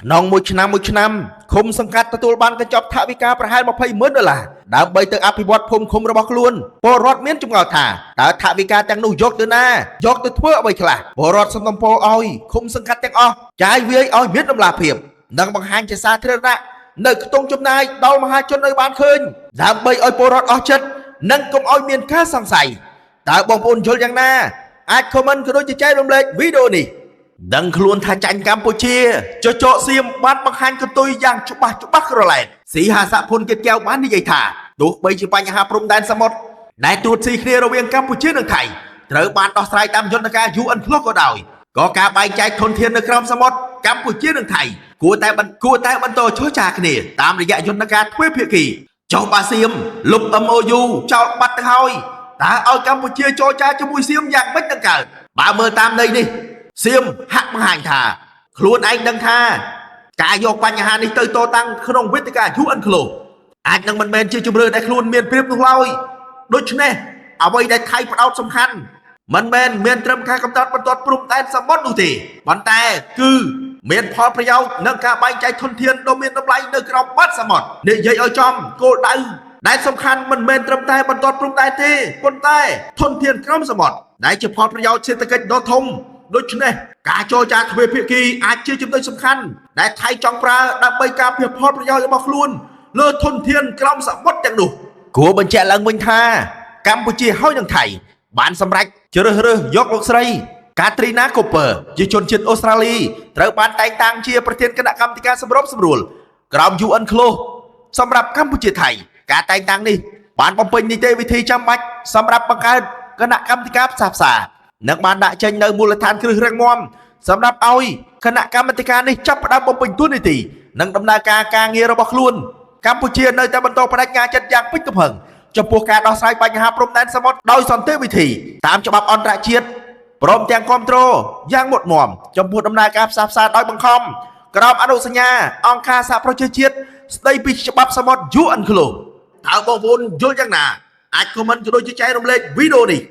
นองមួយឆ្នាំឃុំសង្កាត់ទទួលបានកញ្ចប់ថវិកាប្រហែល$20,000ដើម្បីទៅអភិវឌ្ឍភូមិឃុំរបស់ខ្លួនពលរដ្ឋមានចម្ងល់ថាតើថវិកាទាំងនោះយកទៅណាយកទៅធ្វើអ្វីខ្លះពលរដ្ឋសំណពរឲ្យឃុំសង្កាត់ទាំងអស់ចាយវាយឲ្យមានដំណាភាពនិងបង្ហាញជាសាធារណៈនៅខ្ទង់ចំណាយដល់មហាជនឲ្យបានឃើញដើម្បីឲ្យពលរដ្ឋអស់ចិត្តនិងកុំឲ្យមានការសង្ស័យតើបងប្អូនយល់យ៉ាងណាអាចខមមិនក៏ដូចជាចែករំលែកវីដេអូនេះដឹងខ្លួនថាចាញ់កម្ពុជាចចកសៀមបានបង្ហាញកន្ទុយយ៉ាងច្បាស់ក្រឡែតស៊ីហាសភុនគិតកែវបាននិយាយថាទោះបីជាបញ្ហាព្រំដែនសមុទ្រដែលទួតស៊ីគ្នារវាងកម្ពុជានិងថៃត្រូវបានដោះស្រាយតាមយន្តការ UN Plus ក៏ដោយក៏ការបែងចែកធនធាននៅក្រោមសមុទ្រកម្ពុជានិងថៃគួរតែបន្តចរចាគ្នាតាមរយៈយន្តការទ្វេភាគីចុះបាសៀមលុប MOU ចោលបាត់ទៅហើយតើឲ្យកម្ពុជាចរចាជាមួយសៀមយ៉ាងម៉េចទៅកើតបើមើលតាមន័យនេះសៀមហាក់បង្ហាញថាខ្លួនឯងដឹងថាការយកបញ្ហានេះទៅតតាំងក្នុងវេទិកា UN Plus អាចនឹងមិនមែនជាជំរឿនដែលខ្លួនមានព្រៀបនោះឡើយដូច្នេះអ្វីដែលថៃផ្ដោតសំខាន់មិនមែនមានត្រឹមការកំណត់បន្ទាត់ព្រំដែនសមុទ្រនោះទេប៉ុន្តែគឺមានផលប្រយោជន៍និងការបែងចែកធនធានដ៏មានតម្លៃនៅក្រោមបាតសមុទ្រនិយាយឲ្យចំគោលដៅដែលសំខាន់មិនមែនត្រឹមតែបន្ទាត់ព្រំដែនទេប៉ុន្តែធនធានក្រោមសមុទ្រដែលជាផលប្រយោជន៍សេដ្ឋកិច្ចដ៏ធំដូច្នេះការចរចាទ្វេភាគីអាចជាចំណុចសំខាន់ដែលថៃចង់ប្រើដើម្បីការពារផលប្រយោជន៍របស់ខ្លួនលើធនធានក្រោមសមុទ្រទាំងនោះគួរបញ្ជាក់ឡើងវិញថាកម្ពុជាហើយនិងថៃបានសម្រេចជ្រើសរើសយកលោកស្រីកាទ្រីណាកូពើជាជនជាតិអូស្ត្រាលីត្រូវបានតែងតាំងជាប្រធានគណៈកម្មាធិការសម្របសម្រួលក្រោម UN Plus សម្រាប់កម្ពុជាថៃការតែងតាំងនេះបានបំពេញនីតិវិធីចាំបាច់សម្រាប់បង្កើតគណៈកម្មាធិការផ្សះផ្សានិងបានដាក់ចេញនៅមូលដ្ឋានគ្រឹះរឹងមាំសម្រាប់ឲ្យគណៈកម្មាធិការនេះចាប់ផ្ដើមបំពេញតួនាទីនិងដំណើរការងាររបស់ខ្លួនកម្ពុជានៅតែបន្តបដិញ្ញាចិត្តយ៉ាងពេញទំហឹងចំពោះការដោះស្រាយបញ្ហាព្រំដែនសមុទ្រដោយសន្តិវិធីតាមច្បាប់អន្តរជាតិព្រមទាំងគ្រប់គ្រងយ៉ាងមុតមមចំពោះដំណើរការផ្សះផ្សាដោយបង្ខំក្រោមអនុសញ្ញាអង្គការសហប្រជាជាតិស្ដីពីច្បាប់សមុទ្រ UN Plus តើបងប្អូនយល់យ៉ាងណាអាចខមមិនក៏ដូចជាចែករំលែកវីដេអូនេះ